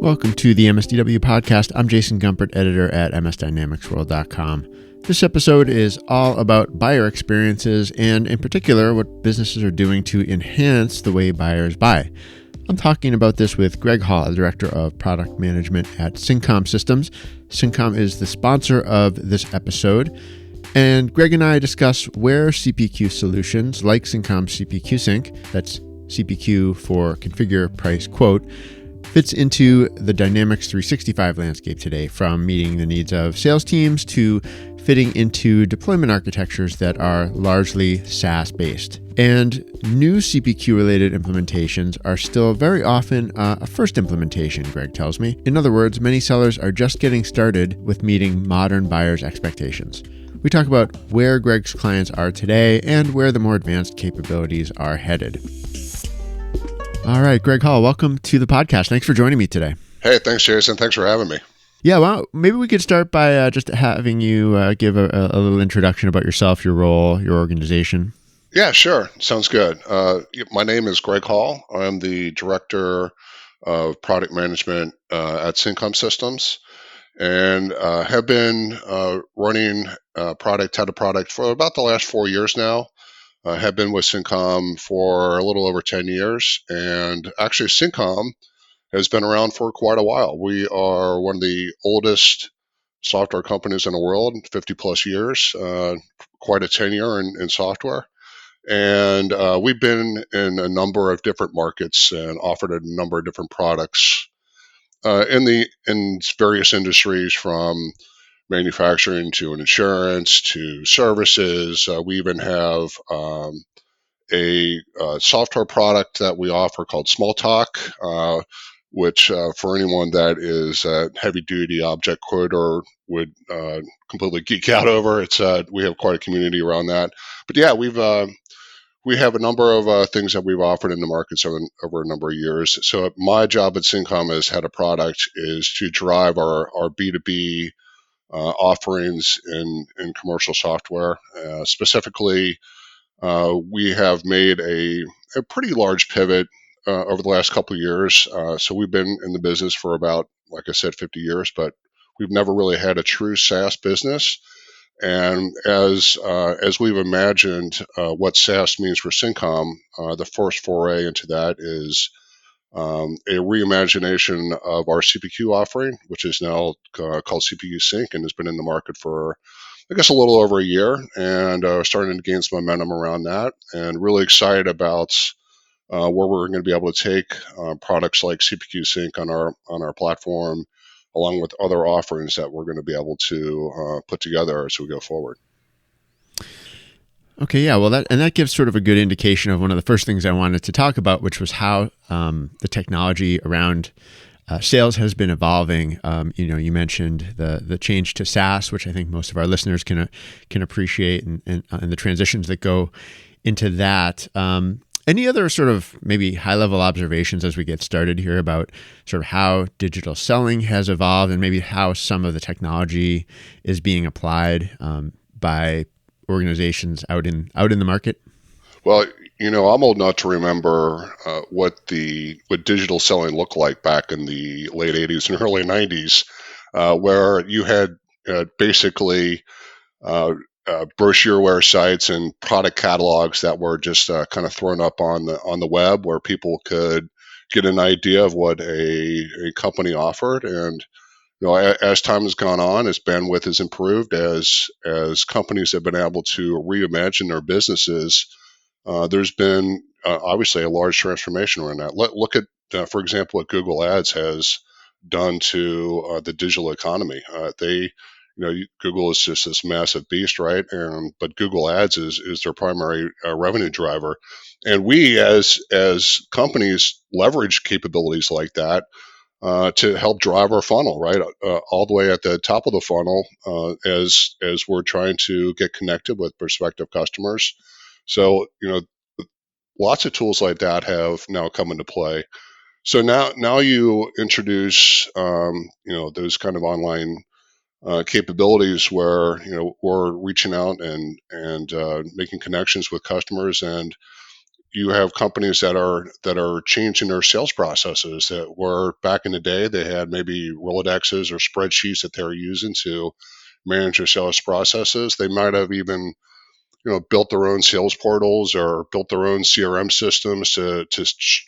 Welcome to the MSDW podcast. I'm Jason Gumpert, editor at msdynamicsworld.com. This episode is all about buyer experiences and, in particular, what businesses are doing to enhance the way buyers buy. I'm talking about this with Greg Hall, the Director of Product Management at Cincom Systems. Cincom is the sponsor of this episode. And Greg and I discuss where CPQ solutions like Cincom CPQ Sync, that's CPQ for Configure, Price, Quote, fits into the Dynamics 365 landscape today, from meeting the needs of sales teams to fitting into deployment architectures that are largely SaaS-based. And new CPQ-related implementations are still very often a first implementation, Greg tells me. In other words, many sellers are just getting started with meeting modern buyers' expectations. We talk about where Greg's clients are today and where the more advanced capabilities are headed. All right, Greg Hall, welcome to the podcast. Thanks for joining me today. Hey, thanks, Jason. Thanks for having me. Yeah, well, maybe we could start by just having you give a little introduction about yourself, your role, your organization. Yeah, sure. Sounds good. My name is Greg Hall. I'm the Director of Product Management at Cincom Systems, and have been running head of product for about the last 4 years now. I have been with Cincom for a little over 10 years, and actually Cincom has been around for quite a while. We are one of the oldest software companies in the world, 50 plus years, quite a tenure in software. And we've been in a number of different markets and offered a number of different products in various industries, from manufacturing to insurance to services. We even have a software product that we offer called Small Talk, which for anyone that is a heavy-duty object coder would completely geek out over. We have quite a community around that. But yeah, we have a number of things that we've offered in the markets over a number of years. So my job at Cincom as head of product is to drive our B2B offerings in commercial software. Specifically, we have made a pretty large pivot over the last couple of years. So we've been in the business for about, like I said, 50 years, but we've never really had a true SaaS business. And as we've imagined what SaaS means for Cincom, the first foray into that is a reimagination of our CPQ offering, which is now called CPQ Sync and has been in the market for, I guess, a little over a year, and starting to gain some momentum around that, and really excited about where we're going to be able to take products like CPQ Sync on our platform, along with other offerings that we're going to be able to put together as we go forward. Okay, yeah, well, that gives sort of a good indication of one of the first things I wanted to talk about, which was how the technology around sales has been evolving. You mentioned the change to SaaS, which I think most of our listeners can appreciate, and the transitions that go into that. Any other sort of maybe high-level observations as we get started here about sort of how digital selling has evolved, and maybe how some of the technology is being applied by organizations out in the market? Well, I'm old enough to remember what digital selling looked like back in the late 80s and early 90s, where you had basically brochureware sites and product catalogs that were just kind of thrown up on the web, where people could get an idea of what a company offered. And as time has gone on, as bandwidth has improved, as companies have been able to reimagine their businesses, there's been obviously a large transformation around that. Look at, for example, what Google Ads has done to the digital economy. Google is just this massive beast, right? But Google Ads is their primary revenue driver, and we as companies leverage capabilities like that to help drive our funnel, right? All the way at the top of the funnel, as we're trying to get connected with prospective customers. So, lots of tools like that have now come into play. So now you introduce, those kind of online capabilities where, we're reaching out and making connections with customers, and you have companies that are changing their sales processes that were back in the day they had maybe Rolodexes or spreadsheets that they were using to manage their sales processes. They might have even built their own sales portals or built their own CRM systems to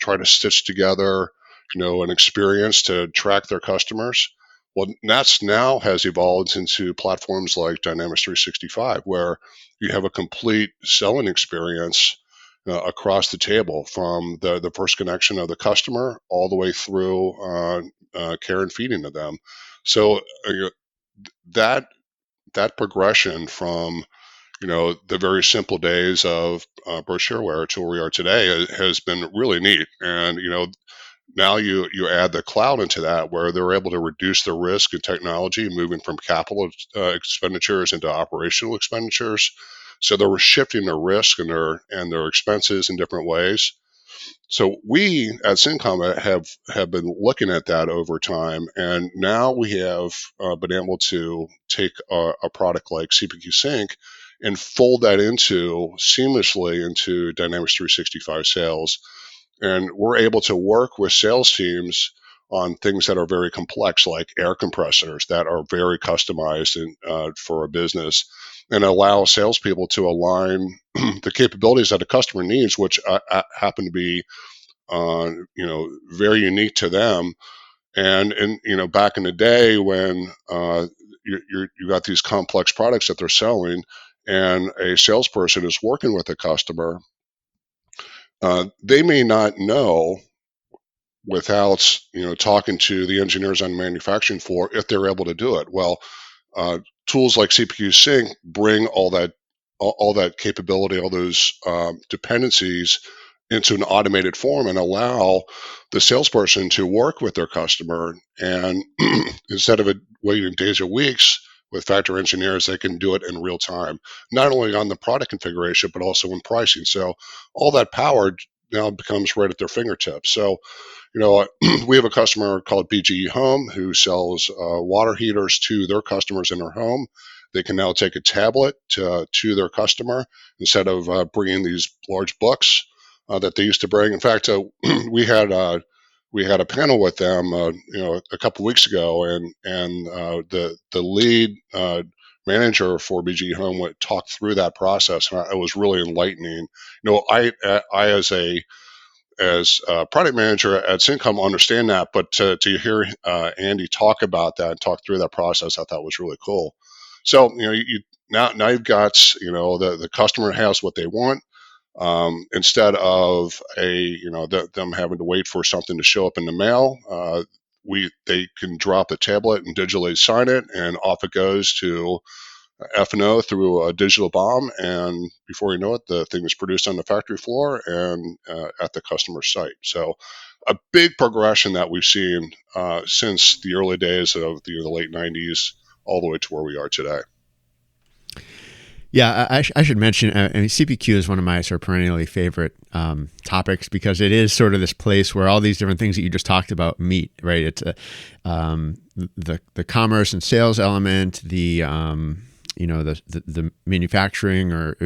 try to stitch together an experience to track their customers. Well, that's now has evolved into platforms like Dynamics 365, where you have a complete selling experience across the table from the first connection of the customer all the way through care and feeding of them. So that that progression from the very simple days of brochureware to where we are today has been really neat. And now you add the cloud into that, where they're able to reduce the risk in technology, moving from capital expenditures into operational expenditures. So they're shifting their risk and their expenses in different ways. So we at Cincom have been looking at that over time, and now we have been able to take a product like CPQ Sync and fold that into seamlessly into Dynamics 365 sales, and we're able to work with sales teams on things that are very complex, like air compressors that are very customized for a business, and allow salespeople to align the capabilities that a customer needs, which happen to be very unique to them. And back in the day when you got these complex products that they're selling, and a salesperson is working with a customer, they may not know without talking to the engineers on the manufacturing floor if they're able to do it well. Tools like CPU Sync bring all that capability, all those dependencies into an automated form, and allow the salesperson to work with their customer. And instead of it waiting days or weeks with factory engineers, they can do it in real time, not only on the product configuration, but also in pricing. So all that power now becomes right at their fingertips. So we have a customer called BGE Home who sells water heaters to their customers in their home. They can now take a tablet to their customer instead of bringing these large books that they used to bring. In fact, we had we had a panel with them, a couple weeks ago, and the lead manager for BGE Home went talked through that process, and it was really enlightening. I as a product manager at Cincom understand that, but to hear Andy talk about that and talk through that process, I thought was really cool. So now you've got the customer has what they want, instead of them having to wait for something to show up in the mail. They can drop the tablet and digitally sign it, and off it goes to F&O through a digital bomb, and before you know it, the thing is produced on the factory floor and at the customer site. So, a big progression that we've seen since the early days of the late '90s, all the way to where we are today. Yeah, I should mention, I mean, CPQ is one of my sort of perennially favorite topics, because it is sort of this place where all these different things that you just talked about meet, right? It's the commerce and sales element, the manufacturing or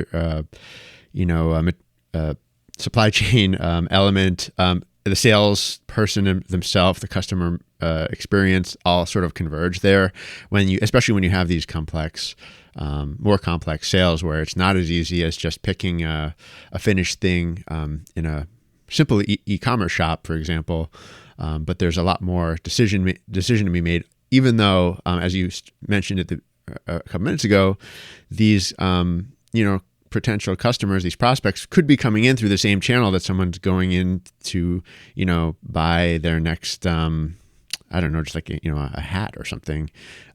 supply chain element, the salesperson themselves, the customer experience, all sort of converge there. Especially when you have these more complex sales, where it's not as easy as just picking a finished thing in a simple e-commerce shop, for example. But there's a lot more decision to be made, even though, as you mentioned a couple minutes ago, these potential customers, these prospects, could be coming in through the same channel that someone's going in to buy their next I don't know, just like a hat or something,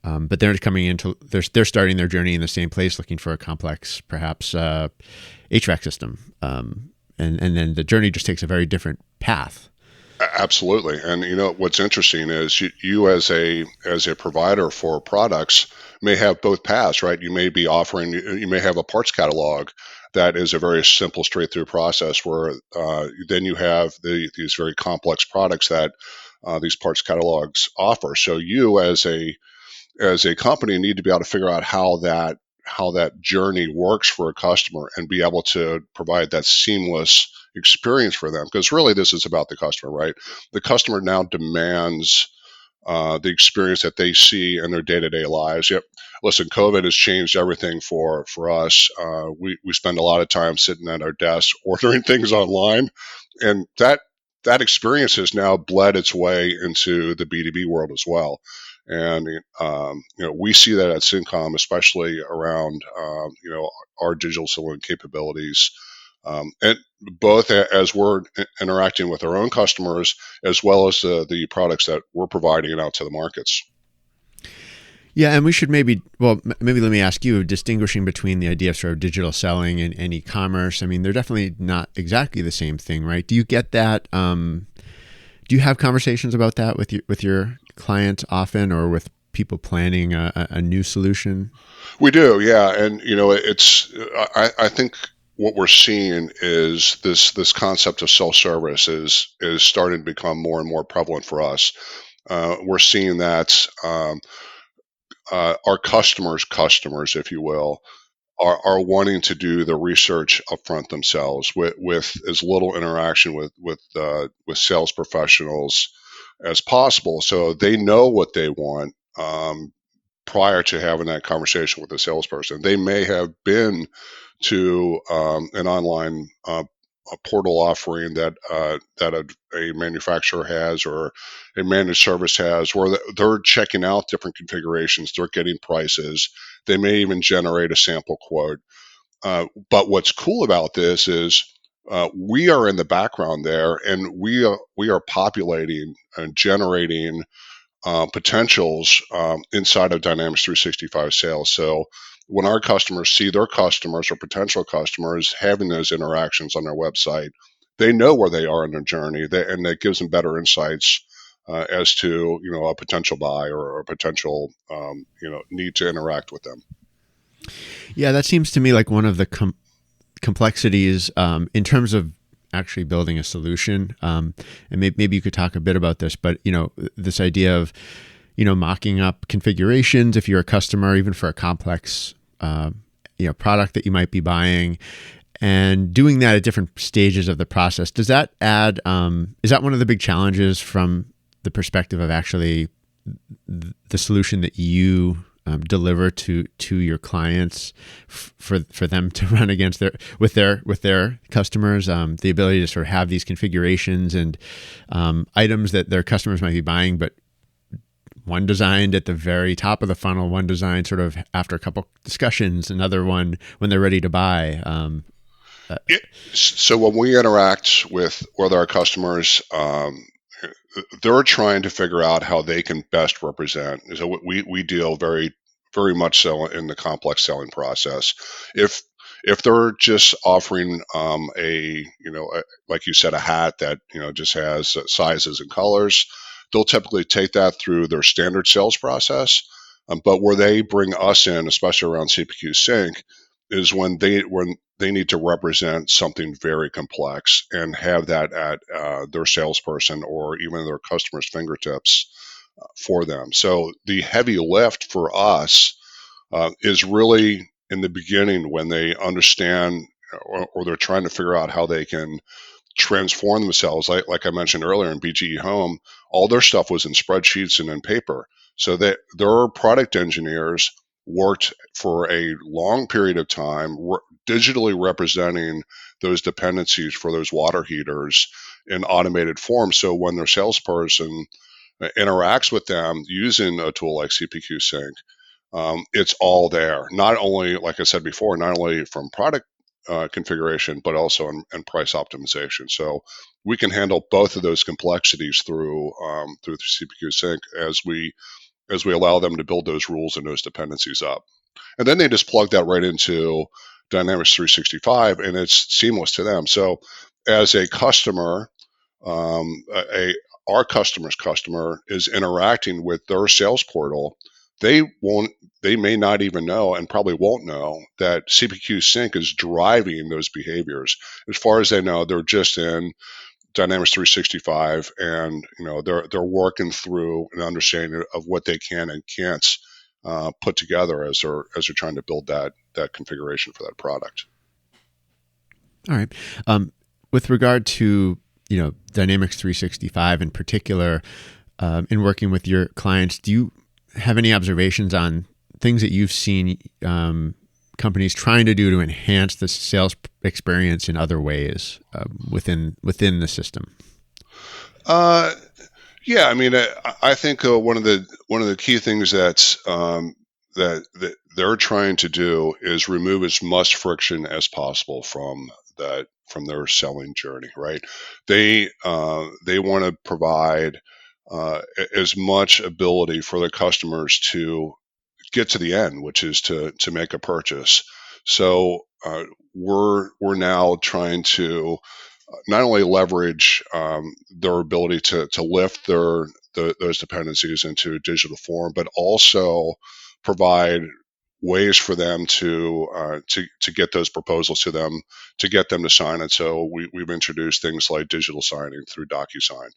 but they're coming into they're starting their journey in the same place, looking for a complex, perhaps HVAC system, and then the journey just takes a very different path. Absolutely. And what's interesting is you as a provider for products may have both paths, right? You may be offering, you may have a parts catalog that is a very simple, straight through process, where then you have these very complex products that these parts catalogs offer. So you as a company need to be able to figure out how that how that journey works for a customer and be able to provide that seamless experience for them. Because really, this is about the customer, right? The customer now demands the experience that they see in their day-to-day lives. Yep. Listen, COVID has changed everything for us. We spend a lot of time sitting at our desks ordering things online, and that experience has now bled its way into the B2B world as well. And we see that at Cincom, especially around our digital selling capabilities, and both as we're interacting with our own customers as well as the products that we're providing out to the markets. Yeah, and we should maybe let me ask you, distinguishing between the idea of sort of digital selling and e-commerce. I mean, they're definitely not exactly the same thing, right? Do you get that? Do you have conversations about that with your clients often, or with people planning a new solution? We do, yeah, and it's I think what we're seeing is this concept of self-service is starting to become more and more prevalent for us. We're seeing that our customers, if you will, are wanting to do the research upfront themselves with as little interaction with sales professionals as possible, so they know what they want prior to having that conversation with the salesperson. They may have been to an online a portal offering that a manufacturer has or a managed service has, where they're checking out different configurations, they're getting prices, they may even generate a sample quote. But what's cool about this is we are in the background there, and we are populating and generating potentials inside of Dynamics 365 sales. So when our customers see their customers or potential customers having those interactions on their website, they know where they are in their journey, and that gives them better insights as to a potential buy or a potential need to interact with them. Yeah, that seems to me like one of the complexities in terms of actually building a solution. And maybe you could talk a bit about this, but this idea of mocking up configurations if you're a customer, even for a complex product that you might be buying, and doing that at different stages of the process. Does that add? Is that one of the big challenges from the perspective of actually the solution that you deliver to your clients for them to run against with their customers, the ability to sort of have these configurations and items that their customers might be buying, but one designed at the very top of the funnel, one designed sort of after a couple discussions, another one when they're ready to buy. So when we interact with our customers, they're trying to figure out how they can best represent. So we deal very much so in the complex selling process. If they're just offering like you said, a hat that just has sizes and colors, they'll typically take that through their standard sales process. But where they bring us in, especially around CPQ Sync, is when they need to represent something very complex and have that at their salesperson or even their customer's fingertips for them. So the heavy lift for us is really in the beginning when they understand or they're trying to figure out how they can transform themselves. Like I mentioned earlier in BGE Home, all their stuff was in spreadsheets and in paper. So that their product engineers worked for a long period of time digitally representing those dependencies for those water heaters in automated form. So when their salesperson interacts with them using a tool like CPQ Sync, it's all there. Not only, like I said before, not only from product configuration, but also in price optimization. So we can handle both of those complexities through CPQ Sync as we allow them to build those rules and those dependencies up. And then they just plug that right into Dynamics 365, and it's seamless to them. So as a customer, our customer's customer is interacting with their sales portal, they may not even know and probably won't know that CPQ Sync is driving those behaviors. As far as they know, they're just in Dynamics 365, and they're working through an understanding of what they can and can't put together as they're trying to build that configuration for that product. All right. With regard to Dynamics 365 in particular, in working with your clients, do you have any observations on things that you've seen companies trying to do to enhance the sales experience in other ways within the system? Yeah, I mean, I think one of the key things that they're trying to do is remove as much friction as possible from their selling journey. Right? They want to provide as much ability for their customers to get to the end, which is to make a purchase. So we're now trying to not only leverage their ability to lift those dependencies into digital form, but also provide ways for them to get those proposals to them, to get them to sign it. So we've introduced things like digital signing through DocuSign.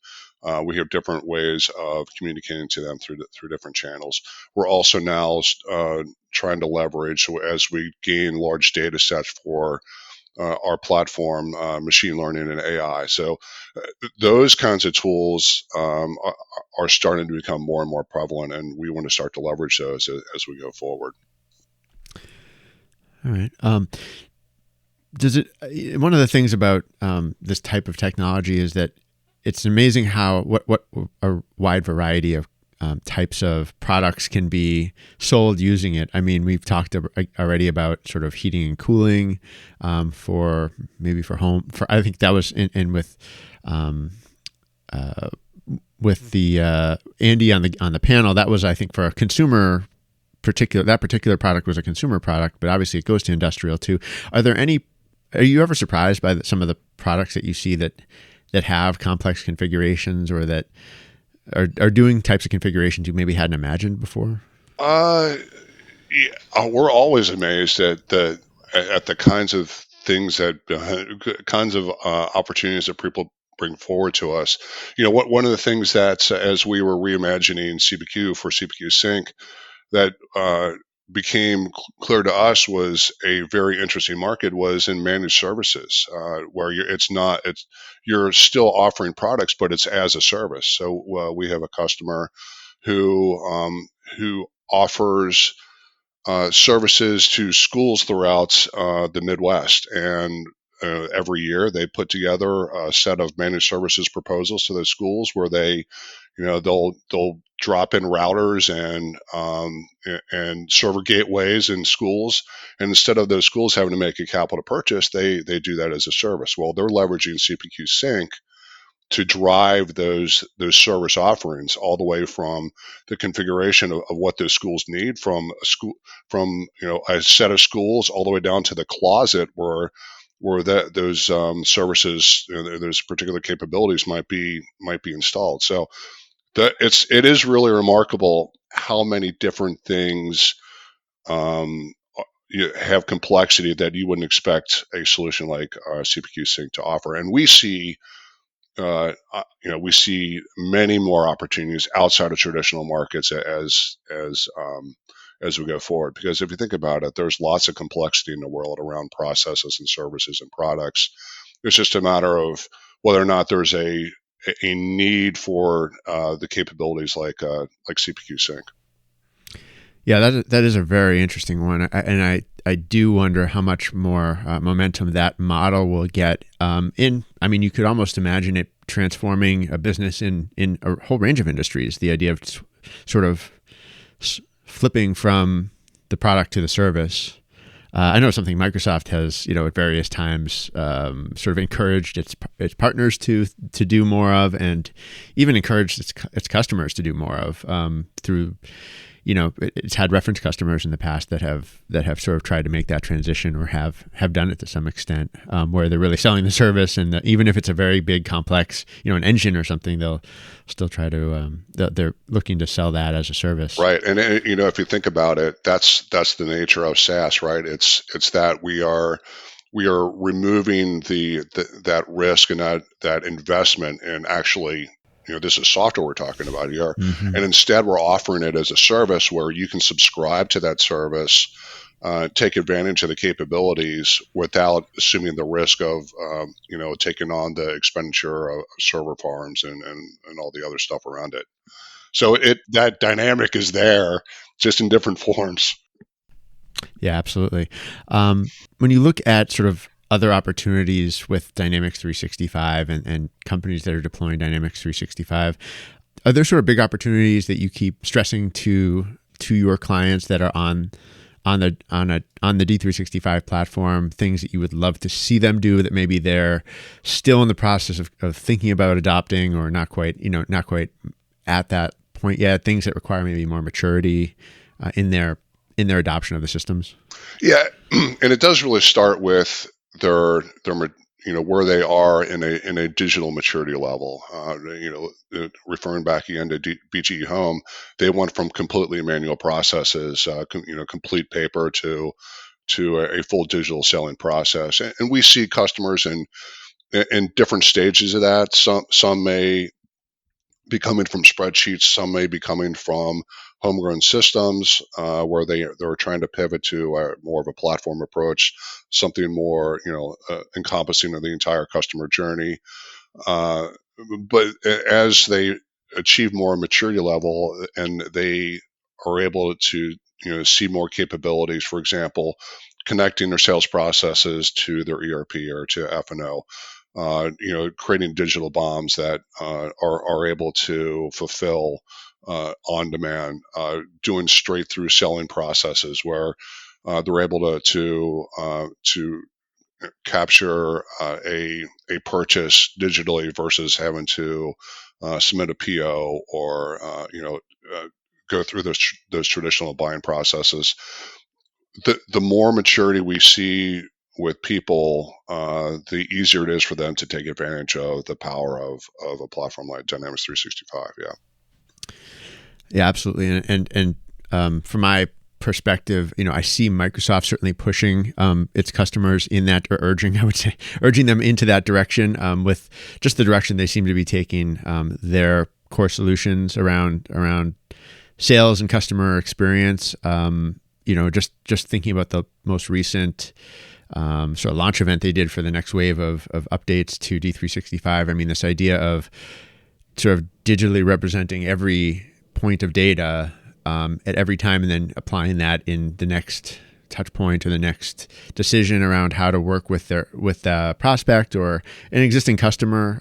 We have different ways of communicating to them through different channels. We're also now trying to leverage, as we gain large data sets for our platform, machine learning and AI. So those kinds of tools are starting to become more and more prevalent, and we want to start to leverage those as we go forward. All right. Does it? One of the things about this type of technology is that it's amazing how what a wide variety of types of products can be sold using it. I mean, we've talked already about sort of heating and cooling for home. I think that was in with the Andy on the panel. That was, I think, for a consumer. That particular product was a consumer product, but obviously it goes to industrial too. Are you ever surprised by some of the products that you see that have complex configurations or that are doing types of configurations you maybe hadn't imagined before? Yeah, we're always amazed at the kinds of things kinds of opportunities that people bring forward to us. One of the things that as we were reimagining CPQ for CPQ Sync, that became clear to us was a very interesting market was in managed services, where you're still offering products, but it's as a service. So we have a customer who offers services to schools throughout the Midwest, and every year they put together a set of managed services proposals to those schools where they'll drop in routers and server gateways in schools, and instead of those schools having to make a capital purchase, they do that as a service. Well, they're leveraging CPQ Sync to drive those service offerings all the way from the configuration of what those schools need, from a set of schools all the way down to the closet where those services, those particular capabilities might be installed. So it is really remarkable how many different things you have complexity that you wouldn't expect a solution like CPQ Sync to offer. And we see many more opportunities outside of traditional markets as we go forward. Because if you think about it, there's lots of complexity in the world around processes and services and products. It's just a matter of whether or not there's a need for the capabilities like CPQ Sync. Yeah, that is a very interesting one, and I do wonder how much more momentum that model will get. You could almost imagine it transforming a business in a whole range of industries. The idea of sort of flipping from the product to the service. I know something Microsoft has, at various times, sort of encouraged its partners to do more of, and even encouraged its customers to do more of through. It's had reference customers in the past that have sort of tried to make that transition or have done it to some extent, where they're really selling the service, and even if it's a very big, complex, an engine or something, they'll still try to. They're looking to sell that as a service, right? And if you think about it, that's the nature of SaaS, right? It's that we are removing that risk and that investment, and actually this is software we're talking about here. Hmm. And instead, we're offering it as a service where you can subscribe to that service, take advantage of the capabilities without assuming the risk of, taking on the expenditure of server farms and all the other stuff around it. So that dynamic is there, just in different forms. Yeah, absolutely. When you look at sort of other opportunities with Dynamics 365 and companies that are deploying Dynamics 365, are there sort of big opportunities that you keep stressing to your clients that are on the D365 platform, things that you would love to see them do that maybe they're still in the process of thinking about adopting, or not quite at that point yet, things that require maybe more maturity in their adoption of the systems? Yeah, and it does really start with where they are in a digital maturity level. Referring back again to BGE Home, they went from completely manual processes, complete paper, to a full digital selling process. And we see customers in different stages of that. Some may be coming from spreadsheets. Some may be coming from homegrown systems, where they're trying to pivot to more of a platform approach, something more encompassing of the entire customer journey. Uh, but as they achieve more maturity level and they are able to see more capabilities, for example, connecting their sales processes to their ERP or to F&O, creating digital bombs that are able to fulfill on demand, doing straight through selling processes where they're able to capture a purchase digitally versus having to submit a PO or go through those traditional buying processes. The more maturity we see with people, the easier it is for them to take advantage of the power of a platform like Dynamics 365. Yeah. Yeah, absolutely. And from my perspective, I see Microsoft certainly pushing its customers in that, or urging them into that direction, with just the direction they seem to be taking their core solutions around sales and customer experience. Just thinking about the most recent sort of launch event they did for the next wave of updates to D365. I mean, this idea of sort of digitally representing every point of data at every time, and then applying that in the next touch point or the next decision around how to work with the prospect or an existing customer.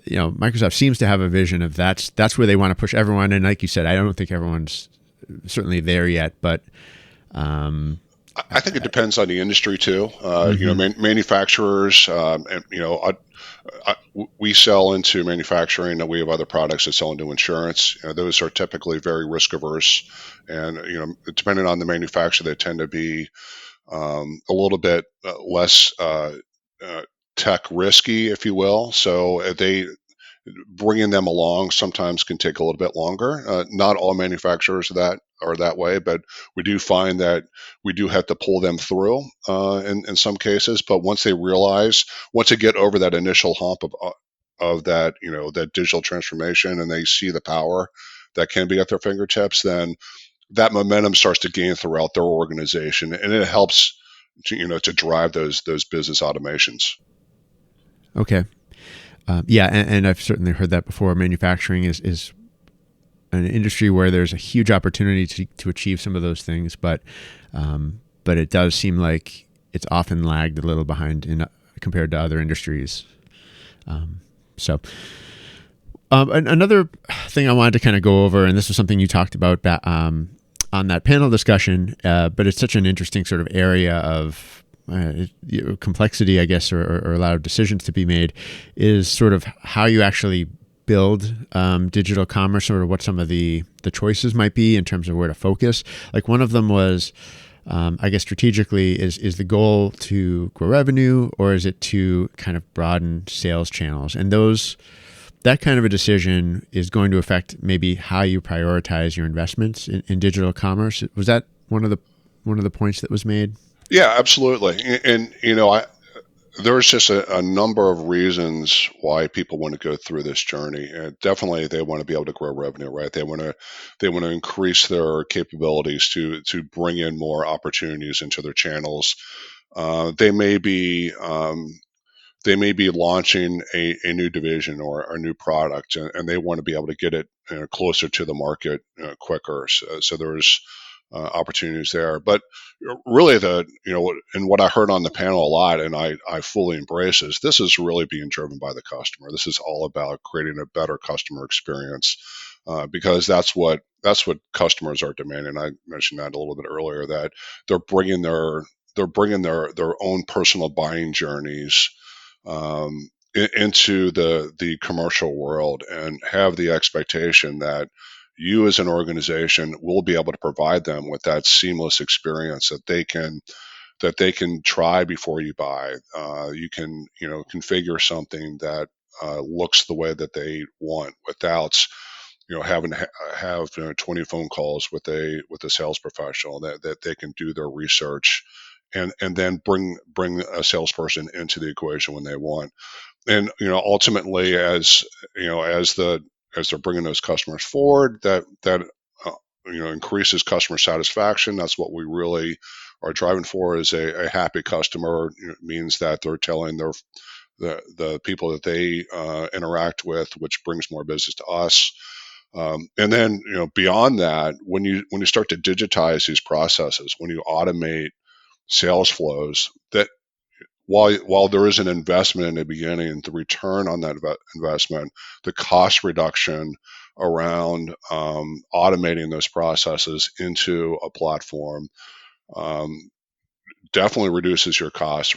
Microsoft seems to have a vision of that's where they want to push everyone. And like you said, I don't think everyone's certainly there yet, but I think it depends on the industry too. Mm-hmm. Manufacturers, we sell into manufacturing. We have other products that sell into insurance. Those are typically very risk averse, and depending on the manufacturer, they tend to be a little bit less tech risky, if you will. So they bringing them along sometimes can take a little bit longer. Not all manufacturers are that way, but we do find that we do have to pull them through in some cases. But once they get over that initial hump of that that digital transformation, and they see the power that can be at their fingertips, then that momentum starts to gain throughout their organization, and it helps to drive those business automations. Okay. Yeah, and I've certainly heard that before. Manufacturing is an industry where there's a huge opportunity to achieve some of those things, but it does seem like it's often lagged a little behind compared to other industries. Another thing I wanted to kind of go over, and this was something you talked about on that panel discussion, but it's such an interesting sort of area of complexity, I guess, or a lot of decisions to be made, is sort of how you actually build digital commerce, or what some of the choices might be in terms of where to focus. Like one of them was, I guess strategically, is the goal to grow revenue, or is it to kind of broaden sales channels? And that kind of a decision is going to affect maybe how you prioritize your investments in digital commerce. Was that one of the points that was made? Yeah, absolutely. And There's just a number of reasons why people want to go through this journey, and definitely they want to be able to grow revenue, right? They want to increase their capabilities to bring in more opportunities into their channels. They may be launching a new division or a new product, and they want to be able to get it closer to the market quicker. So there's opportunities there. But really, and what I heard on the panel a lot, and I fully embrace, is this is really being driven by the customer. This is all about creating a better customer experience, because that's what customers are demanding. I mentioned that a little bit earlier, that they're bringing their their own personal buying journeys into the commercial world, and have the expectation that you as an organization will be able to provide them with that seamless experience that they can try before you buy. You can configure something that looks the way that they want without having to have 20 phone calls with a sales professional, that they can do their research and then bring a salesperson into the equation when they want. And ultimately, as as they're bringing those customers forward, that uh, increases customer satisfaction. That's what we really are driving for. Is a happy customer. Means that they're telling the people that they interact with, which brings more business to us. And then beyond that, when you start to digitize these processes, when you automate sales flows, that while there is an investment in the beginning, the return on that investment, the cost reduction around automating those processes into a platform, um, definitely reduces your costs.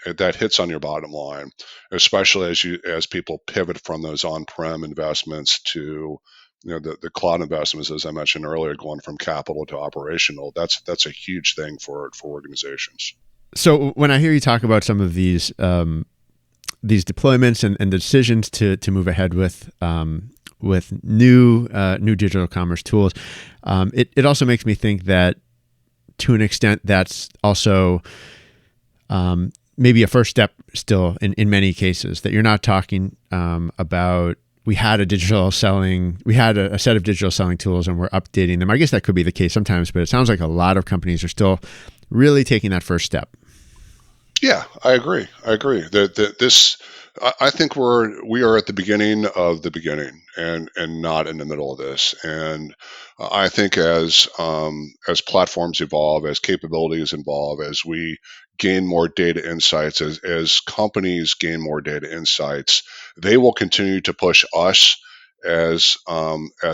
That hits on your bottom line, especially as people pivot from those on-prem investments to the cloud investments, as I mentioned earlier, going from capital to operational. That's a huge thing for organizations. So when I hear you talk about some of these deployments and the decisions to move ahead with new digital commerce tools, it also makes me think that to an extent that's also maybe a first step still in many cases, that you're not talking about we had a set of digital selling tools and we're updating them. I guess that could be the case sometimes, but it sounds like a lot of companies are still really taking that first step. Yeah, I agree. I agree that this. I think we are at the beginning of the beginning, and not in the middle of this. And I think as platforms evolve, as capabilities evolve, as we gain more data insights, as companies gain more data insights, they will continue to push us as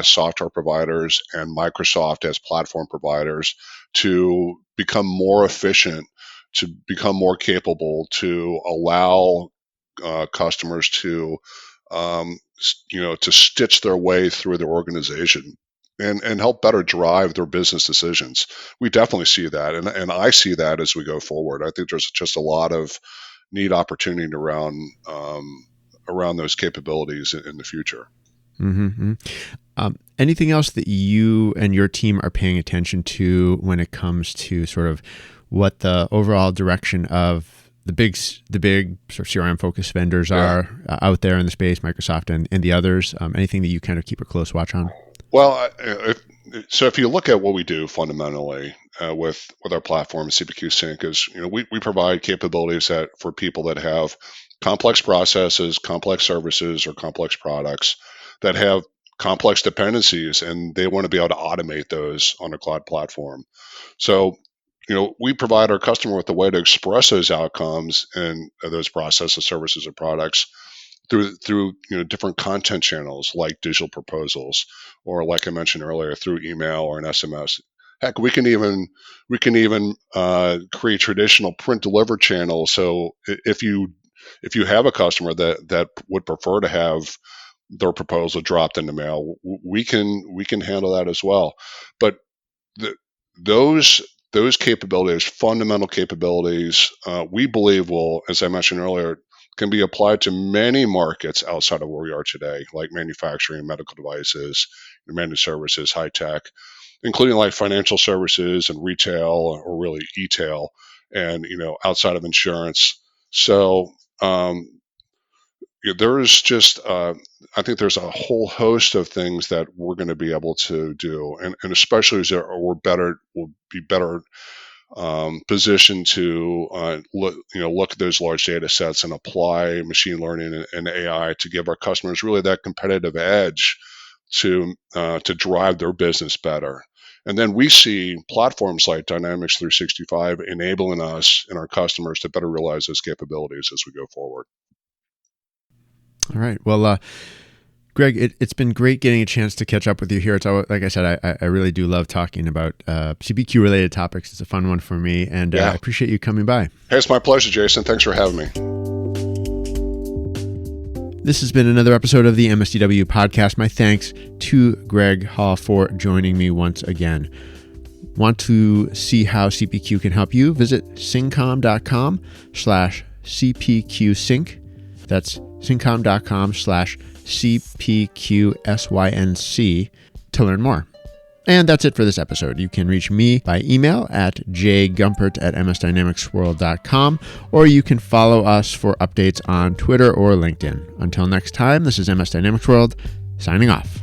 software providers and Microsoft as platform providers to become more efficient, to become more capable, to allow customers to to stitch their way through their organization, and help better drive their business decisions. We definitely see that, and I see that as we go forward. I think there's just a lot of neat opportunity around those capabilities in the future. Mm-hmm. Anything else that you and your team are paying attention to when it comes to sort of what the overall direction of the big sort of CRM focused vendors Yeah. are out there in the space, Microsoft and the others? Anything that you kind of keep a close watch on? Well, if you look at what we do fundamentally with our platform, CPQ Sync, is we provide capabilities that for people that have complex processes, complex services, or complex products that have complex dependencies, and they want to be able to automate those on a cloud platform. So, we provide our customer with a way to express those outcomes and those processes, services, or products through different content channels like digital proposals, or like I mentioned earlier, through email or an SMS. Heck, we can even create traditional print delivered channels. So if you have a customer that would prefer to have their proposal dropped in the mail, we can handle that as well. But the, those capabilities, fundamental capabilities, we believe will, as I mentioned earlier, can be applied to many markets outside of where we are today, like manufacturing, medical devices, managed services, high tech, including like financial services and retail, or really e-tail, and outside of insurance. So there is just, I think there's a whole host of things that we're going to be able to do, and especially as we'll be better positioned to look at those large data sets and apply machine learning and AI to give our customers really that competitive edge to drive their business better. And then we see platforms like Dynamics 365 enabling us and our customers to better realize those capabilities as we go forward. All right. Well, Greg, it's been great getting a chance to catch up with you here. It's always, like I said, I really do love talking about CPQ related topics. It's a fun one for me, and I appreciate you coming by. Hey, it's my pleasure, Jason. Thanks for having me. This has been another episode of the MSDW podcast. My thanks to Greg Hall for joining me once again. Want to see how CPQ can help you? Visit cincom.com/CPQsync. That's cincom.com/CPQsync to learn more. And that's it for this episode. You can reach me by email at jgumpert@msdynamicsworld.com, or you can follow us for updates on Twitter or LinkedIn. Until next time, this is MS Dynamics World, signing off.